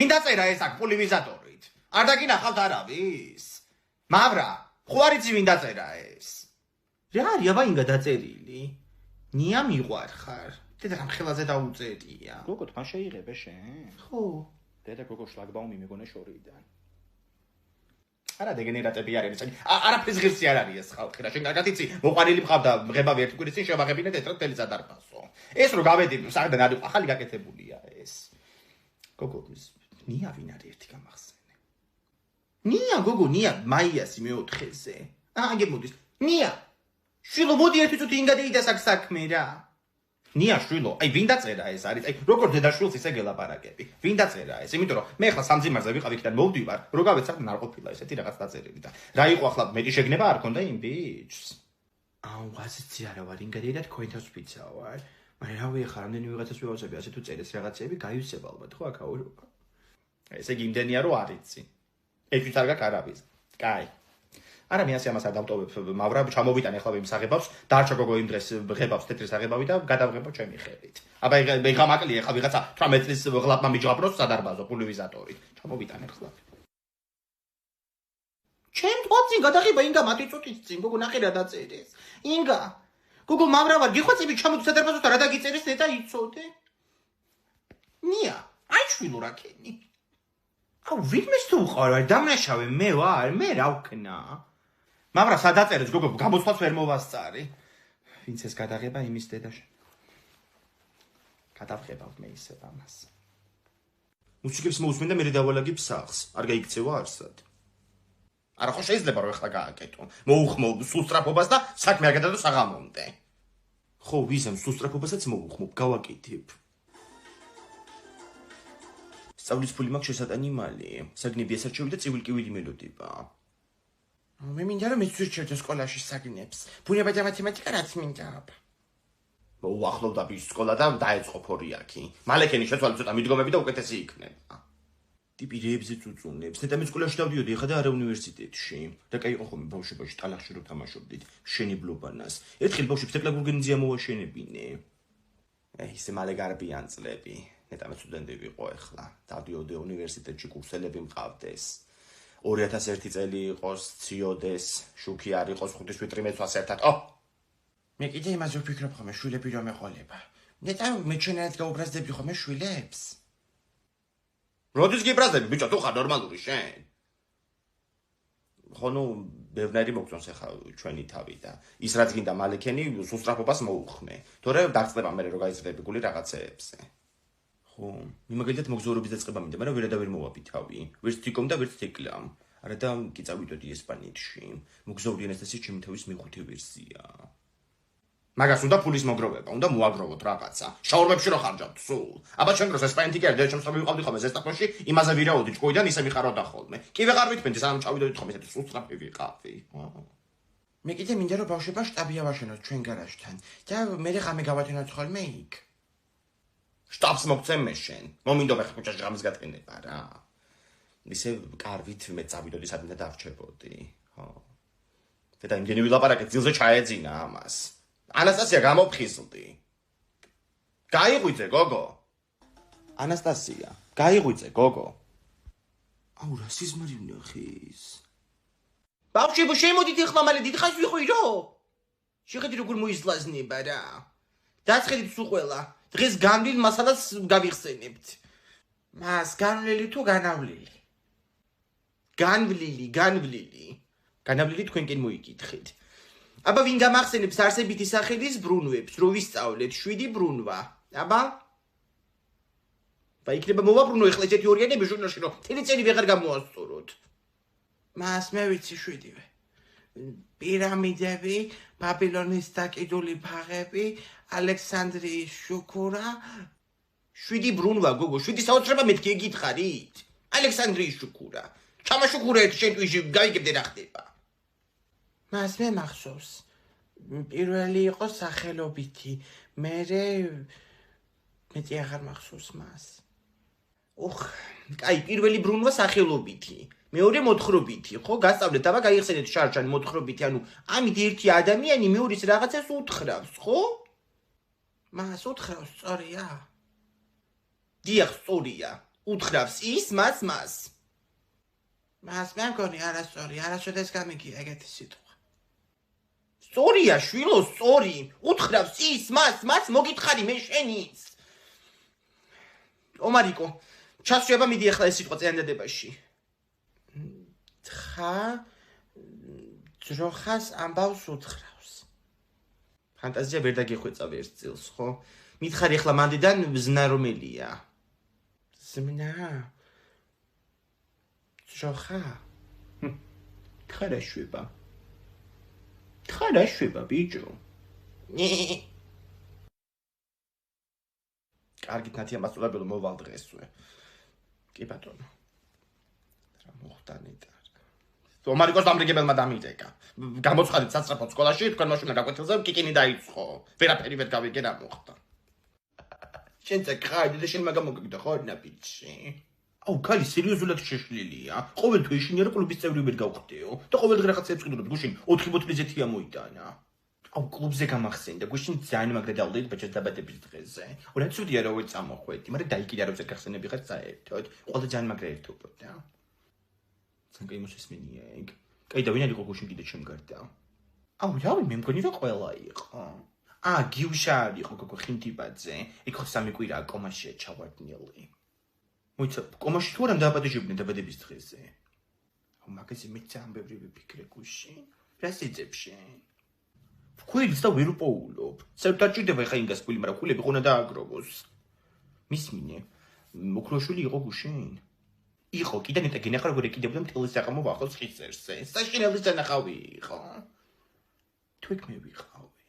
ვინ დაწერა ეს აქ პულივიზატორით? არ დაგინახავთ არავის? მავრა, ხო არ იცი ვინ დაწერა ეს? რა არის აბა ინგა დაწერილი? ნია მიყვარხარ. დედა რამ ხელაზე დაუწერია. გოგო თან შეიღებე შენ? ხო. დედა გოგო შლაგბაუმი მეგონა შორიდან. არა დეგენერატები არ არის. არაფრის ღირსი არ არის ეს ხალხი რა. შენ კარგად იცი, მოყარილი მყავდა ღებავი ერთი კვირის წინ შევაღებინეთ ეტრად თელი სადარბაზო. ეს რო გავედი, საერთოდ არ იყო ახალი გაკეთებულია ეს. გოგო, ნია ვინ არის ერთი გამახსენე. ნია გოგო, ნია მაიასი მეოთხეზე. აგემოდის. ნია. შვილო მოდი ერთი წუთი ინგადეიდა საქმე რა. ნია შვილო, აი ვინ დაწერა ეს არის? აი როგორ დედაშვილს ისე გელაპარაკები? ვინ დაწერა ეს? იმიტომ რომ მე ხლა სამძიმარზე ვიყავ იქიდან მოვდივარ, რო გავეცარ არ ყოფილა ესეთი რაღაც დაწერილი და რა იყო ახლა მეტი შეგნება არ ქონდა იმ ბიჭს. აუ, ასეთი არა ვარ, ინგადეიდა თქვენთავს ფიცა ვარ. მაგრამ რავი ხარ, ამდენი ვიღაცას ვიავსები, ასე თუ წერეს რაღაცები, გაივსებ ალბათ ხო აქაო. ესე იგი იმდენია რომ არ იცი. ეჭვით არ გაქვს არავის. კაი. არა მე ასე ამას არ დავტოვებ, მავრა ჩამოვიტანე ახლა იმ საღებავს, დარჩა გოგო იმ დღეს ღებავს თეთრი საღებავი და გადავღებო ჩემი ხელით. აბა ეხა მაკლია ხა ვიღაცა 18 წლის ღლაპმა მიჯღაბროს სადარბაზო პულივიზატორით. ჩამოვიტანე ახლა. ჩემ თვალწინ გადაღება ინგა მათი წუთის წინ გოგო ნახე რა დაწერეს. ინგა გოგო მავრა ვარ, გიხვეწები ჩამოდი სადარბაზოთ რა დაგიწერეს ნეტა იცოდე? ნია, აი შვილო რა ქენი. აუ ვინმეს თუ უყარ ვარ, დამნაშავე მე ვარ, მე რა ვქნა? მავრა სადაწერეს გოგო გამოსვლას ვერ მოვასწარი. ვინც ეს გადაღება იმის დედაშ. გადავღებავ მე ისევ ამას. მუსიკებს მოусმინდა მე დავალაგებ სახლს. არ გაიქცევა არსად. არა ხო შეიძლება რომ ეხლა გააკეთო. მოუხმო სუსტრაფობას და საქმე არ გადადო საღამომდე. ხო ვიზამ სუსტრაფობასაც მოუხმობ, გავაკეთებ. სწავლის ფული მაქვს შესატანი მალე. საგნები ესარჩევი და ცივილკივილი მელოდება. მე მინდა რომ მეცვირჩევდე სკოლაში საგნებს. ბუნება და მათემატიკა რაც მინდა. მოუახლოვდა ბიჭს სკოლა და დაეწყო ფორიაკი. მალეკენი შეცვალე ცოტა მიდგომები და უკეთესი იქნება. ტიპი რეებზე წუწუნებს. ნეტა მე სკოლაში დავდიოდი, ხა და არა უნივერსიტეტში. რა კაი იყო ხომ ბავშვობაში ტალახში რო თამაშობდით. შენიბლობანას. ერთხელ ბავშვებს ეკლა გურგენძია მოვაშენებინე. ისე მალე გარბიან წლები. ნეტა მე სტუდენტი ვიყო ახლა. დავდიოდი უნივერსიტეტში კურსელები მყავდეს. 2001 წელი იყოს, ციოდეს, შუქი არ იყოს, ხუთის ვიტრი მეცვას ერთად. მე კიდე იმაზე ვფიქრობ ხომ შვილები რომ ეყოლება. ნეტა მე ჩვენად გაუბრაზდები ხომ შვილებს? როდის გიბრაზდები ბიჭო, თუ ხარ ნორმალური შენ? ხო ნუ ბევრი მოგწონს ახლა ჩვენი თავი და ის რაც გინდა მალეკენი სუსტრაფობას მოუხმე. თორე დაგწდება მე რომ გაიზრდები გული რაღაცეებზე. ხო, იმაგალითად მოგზაურობის დაწყება მინდა, მაგრამ ვერა და ვერ მოვაბი თავი. ვერც თიკომ და ვერც თეკლამ. არა და კი წავიდოდი ესპანეთში. მოგზაურიან ეს ჩემი თავის მეხუთე ვერსია. მაგას უნდა ფულის მოგროვება, უნდა მოაგროვოთ რაღაცა. შაურმებში რო ხარჯავთ სულ. აბა ჩემ დროს ესპანეთი კი არ და ჩემს ხომ ვიყავდი ხომ ზესტაფონში, იმაზე ვირაოდი ჭკუიდან ისე მიხარავდა ხოლმე. კი ვეღარ ვითმენდი, სანამ ჩავიდოდით ხომ ესეთი სუსტრაფი ვიყავი. მე კიდე მინდა რომ ბავშვებმა შტაბი ავაშენოთ ჩვენ გარაჟთან და მე ღამე გავათენოთ ხოლმე იქ. შტაბს მოგცემ მე შენ. მომინდობ ახლა ქუჩაში ღამის გატყინება რა. ისე კარვით მე წავიდოდი სადმე დავრჩებოდი. ხო. და იმდენი ვილაპარაკეთ, ძილზე ჩაეძინა ამას. ანასტასია გამოფხიზლდი. გაიღვიძე გოგო. ანასტასია, გაიღვიძე გოგო. აუ რა სიზმარი ვნახის. ბავშვებო შემოდით ახლა მალე დიდხანს ვიყვირო. შეხედი როგორ მოიზლაზნება რა. დაწყედით სულ ყველა. დღეს განვლილ მასალას გავიხსენებთ. მას განვლილი თუ განავლილი? განვლილი. განავლილი თქვენკენ მოიკითხეთ. აბა ვინ გამახსენებს არსებითი სახელის ბრუნვებს, რო ვისწავლეთ 7 ბრუნვა. აბა? და იქნება მოვაბრუნო ახლა ესეთი ორიანები ჟურნალში, რომ თელი წელი ვეღარ გამოასწოროთ. მას მე ვიცი 7-ვე. პირამიდები, ბაბილონის დაკიდული ფაღები, ალექსანდრიის შუქურა, 7 ბრუნვა გოგო, 7 საოცრება მეთქი ეკითხარით? ალექსანდრიის შუქურა. ჩამაშუქურა ერთ შენ თვიში გავიგებდე რა ხდება. მას მე მახსოვს. პირველი იყო სახელობითი, მერე მეტი აღარ მახსოვს მას. კაი, პირველი ბრუნვა სახელობითი, მეორე მოთხრობითი, ხო? გასწავლეთ, აბა გაიხსენეთ შარშან მოთხრობითი, ანუ ამით ერთი ადამიანი მეორის რაღაცას უთხრავს, ხო? მას უთხრავს, სწორია? დიახ, სწორია. უთხრავს ის მას. მას მე მგონი არასწორი, არასოდეს გამიგია ეგეთი სიტყვა. სწორია, შვილო, სწორი. უთხრავს ის მას მოგითხარი მე შენის. ომარიკო, ჩასწრება მიდი ახლა ეს სიტყვა წინადადებაში. თხა ძროხას ამბავს უთხრავს. ფანტაზია ვერ დაგიხვეწავ ერთ წილს, ხო? მითხარი ახლა მანდიდან ზნა რომელია? ზმნა. ძროხა. თხარაშვება ბიჭო. კარგით ნათია მასწავლებელო მოვალ დღესვე. კი ბატონო. რა მოხდანით? ომარიკოს დამრიგებელმა დამიტეკა. გამოცხადეთ სასწრაფო სკოლაში, თქვენ მაშინ გაკვეთილზე კიკინი დაიწყო. ვერაფერი ვერ გავიგე რა მოხდა. შენ წაკრადი და შენ მაგა მოგიგდა ხო ნაბიჯი? აუ, კალი სერიოზულად შეშლილია. ყოველთვის ინჟინერი კლუბის წევრი ვერ გავხდეო და ყოველდღე რაღაცებს ვყიდოთ. გუშინ 4 ბოთლი ზეთია მოიტანა. აუ, კლუბზე გამახსენდა. გუშინ ძალიან მაგრა დავდით ბაჭოს დაბადების დღეზე. რა ცუდია რა ვერ წამოხვედი, მაგრამ დაიკიდა რომ ზეგახსენები ხარ საერთოდ. ყველა ძალიან მაგრა ერთობოდა. ცანკა იმოსესმენია ეგ. კაი და ვინ არის გუშინ კიდე შემგარდა? აუ, რავი, მე მგონი რომ ყველა იყო. გიუშა იყო გოგო ხინტიბაძე. იქ ხო 3 კვირაა კომაშია ჩავარდნილი. მოიცა, კომაში თუ არ დააბადებდნენ დაბადების დღეზე. აუ, მაგაზე მე ძალიან ბევრი ვიფიქრე გუშინ. რა სიძებ შენ? ვქვილს და ვერ უპოულობ. საერთოდ ჭირდება ხა ინგას კვილი, მაგრამ ქულები ხონა დააგროვოს. მისმინე, მოქროშვილი იყო გუშინ. იყო, კიდე ნეტა გენახარ როგორ ეკიდებოდა მთელი საყამო ვახოს ხისერზე. საშინელის დანახავი იყო. თუ იქ მე ვიყავი.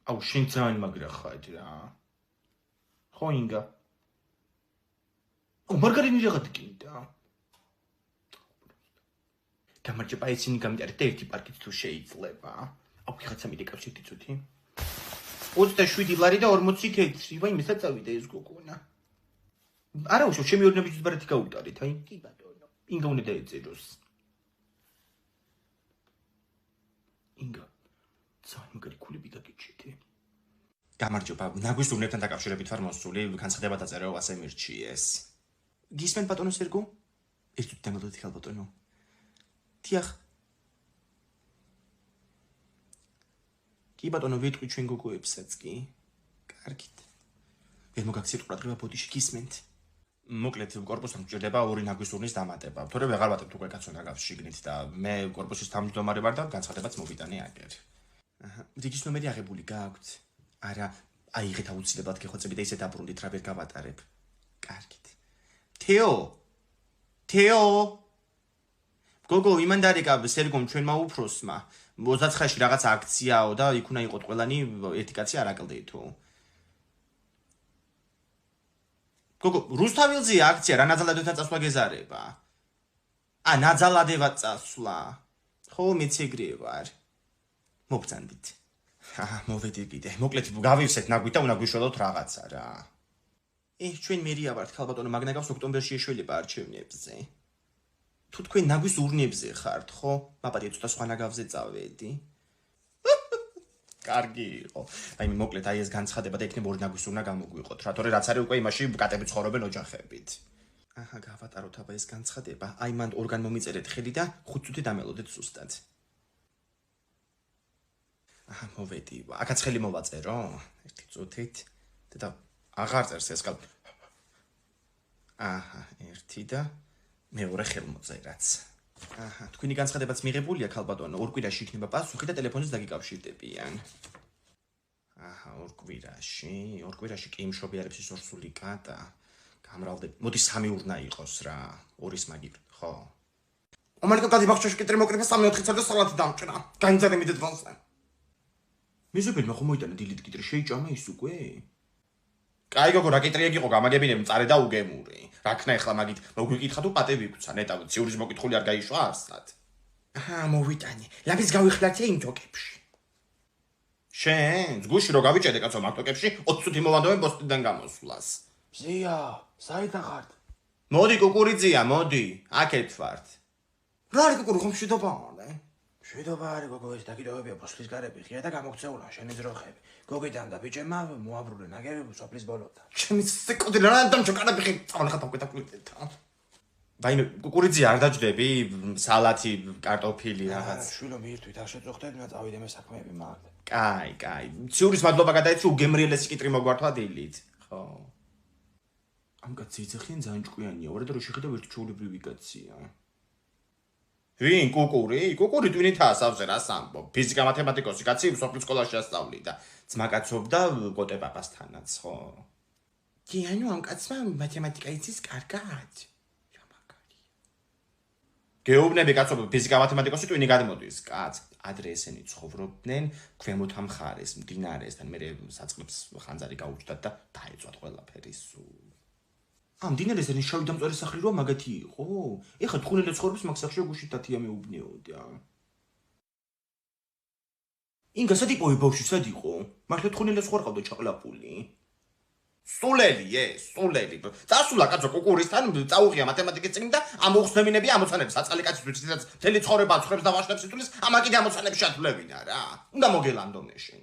აუ, შენ ძალიან მაგრა ხარ რა. ხო ინგა. აუ, მარგარინი რაღაც კიდე. გამარჯობა, ისინი გამიტარეთ და ერთი პარკით თუ შეიძლება. აუ, ხაცა მიდეკავშირდი წუთი. 27 ლარი და 40 თეთრი. ვაი, მესაც წავიდა ეს გოგონა. არა უშო, ჩემი ორნების ბარათი გაუტარეთ, აი. კი ბატონო. ინგა უნდა დაეწეროს. ინგა. ძალიან მაგარი ქულები დაგიჭირდი. გამარჯობა, ნაგვის ურნებთან დაკავშირებით ვარ მოსული, განცხადება დაწერო, ასე მირჩიეს. გისმენთ ბატონო სერგო? ერთად დამალოდით ხალ ბატონო. დიახ. კი ბატონო, ვიტყვი ჩვენ გოგოებსაც კი. კარგით. ვერ მოგაქციეთ ყურადღება ბოდიში გისმენთ. მოკლედ კორპუსთან გჭირდება 2 ნაგვის ურნის დამატება. თორე ვეღარ ვატებთ უკვე კაცო ნაგავს შიგნით და მე კორპუსის თავმჯდომარე ვარ და განცხადებაც მოვიტანე აგერ. რიგის ნომერი აღებული გააქვთ? არა, აიღეთ აუცილებლად გეხვეწებით და ისე დაბრუნდით რა ვერ გავატარებ. კარგით. თეო! გოგო, იმანდარეკა სერგომ ჩვენმა უფროსმა 29-ში რაღაც აქციაო და იქ უნდა იყოთ ყველანი ერთი კაცი არ აკლდეითო. გოგო, რუსთავილზეა აქცია, რა ნაძალადებთან წასვლა გეზარება? ნაძალადევად წასვლა. ხო, მეც ეგრე ვარ. მოგწანდით. მოვედი კიდე. მოკლედ გავივსეთ ნაგვით და უნდა გვიშველოთ რაღაცა რა. ჩვენ მერია ვართ, ხალბატონო, მაგ ნაგავს ოქტომბერში ეშველება არჩევნებზე. თუ თქვენ ნაგვის ურნებზე ხართ, ხო? მაპატიეთ ცოტა სხვა ნაგავზე წავედი. კარგი იყო. აი მე მოკლედ აი ეს განცხადება და იქნებ 2 ნაგვის ურნა გამოგვიყოთ, რა თორე რაც არის უკვე იმაში კატები ცხოვრობენ ოჯახებით. გავატაროთ აბა ეს განცხადება. აი მანდ ორგან მომიწერეთ ხელი და 5 წუთი დამელოდეთ ზუსტად. მოვედი. აქაც ხელი მოვაწერო? 1 წუთით. და აღარ წერს ეს კალ. 1 და მეორე ხელმოწერაც. თქვენი განცხადებაც მიღებულია ქალბატონო, 2 კვირაში იქნება პასუხი და ტელეფონით დაგიკავშირდებიან. 2 კვირაში კი მშობი არის ის ორსული კატა. გამრავლდები. მოდი 3 ურნა იყოს რა. 2-ის მაგი, ხო. ომარიკო კადი ბახჩაში კიტრი მოკრიფა 3-4 წელი სალათი დამჭრა. განძარი მიდეთ ვანსა. მეზობელმა ხომ მოიტანა დილით კიტრი შეიჭამა ის უკვე? კაი გოგო, რა კიტრია გიყო, გამაგებინებ მწარე და უგემური. რაქნა ეხლა მაგით მოგვიკითხა თუ პატები გვცა, ნეტა ციურის მოკითხული არ გაიშვა არსად. მოვიტანე. ლამის გავიხლათე იმ თოკებში. შენ, გუში რო გავიჭედე კაცო მაგ თოკებში, 20 წუთი მოვანდოვე პოსტიდან გამოსვლას. ზია, საიდან ხართ? მოდი კუკურიძია, მოდი. აქეთ ვართ. რა არის კუკური ხომ მშვიდობა არა? შვიდობა არის გოგო ეს დაკიდოებია ბოსლის გარები ღია და გამოგწეულა შენი ძროხები. გოგიდან და ბიჭებმა მოაბრუნე ნაგებები სოფლის ბოლოდან. ჩემი სეკუნდი რა დამჭო კარები წავლა ხატავკეთა. ვაიმე კუკურიძე არ დაჯდები სალათი კარტოფილი რაღაც. შვილო მიირთვით არ შეწუხდები და წავიდე მე საქმეები მაგდე. კაი. ციურის მადლობა გადაეცი უგემრიელესი კიტრი მოგვართვა დილით. ხო. ამ კაცი იძახიან ძალიან ჭკვიანია, ვარ და რო შეხედავ ერთ ჩაულებრივი კაცია. ვინ კუკური? კუკური ტვინითაა სავზე რა სამბო. ფიზიკა მათემატიკოსი კაცი სოფლის სკოლაში ასწავლიდა. ძმაკაცობდა კოტე პაპასთანაც, ხო? კი, ანუ ამ კაცმა მათემატიკა იცის კარგად. რა მაგარია. გეუბნები კაცო ფიზიკა მათემატიკოსი ტვინი გადმოდის, კაც. ადრე ესენი ცხოვრობდნენ ქვემოთ ამ ხარეს, მდინარესთან, მე საწყლებს ხანძარი გაუჩნდათ და დაეწვათ ყველაფერი სულ. მდინარეს ენის შავი დამწვარი სახლი როა მაგათი იყო? ეხლა თხუნელე ცხოვრობს მაგ სახლში გუშინ დათია მეუბნეოდა. ინგა სად იყო ბავშვი სად იყო? მართლა თხუნელეს ხوار ყავდა ჩაყლაპული. სულელი. წასულა კაცო კუკურისთან, წაუღია მათემატიკის წიგნი და ამ უხსნებინები ამოცანებს საწყალი კაცისთვის, ვისაც მთელი ცხოვრება ცხვრებს და ვაშლებს ითulis, ამა კიდე ამოცანებს შეათვლებინა რა. უნდა მოგელანდონე შენ.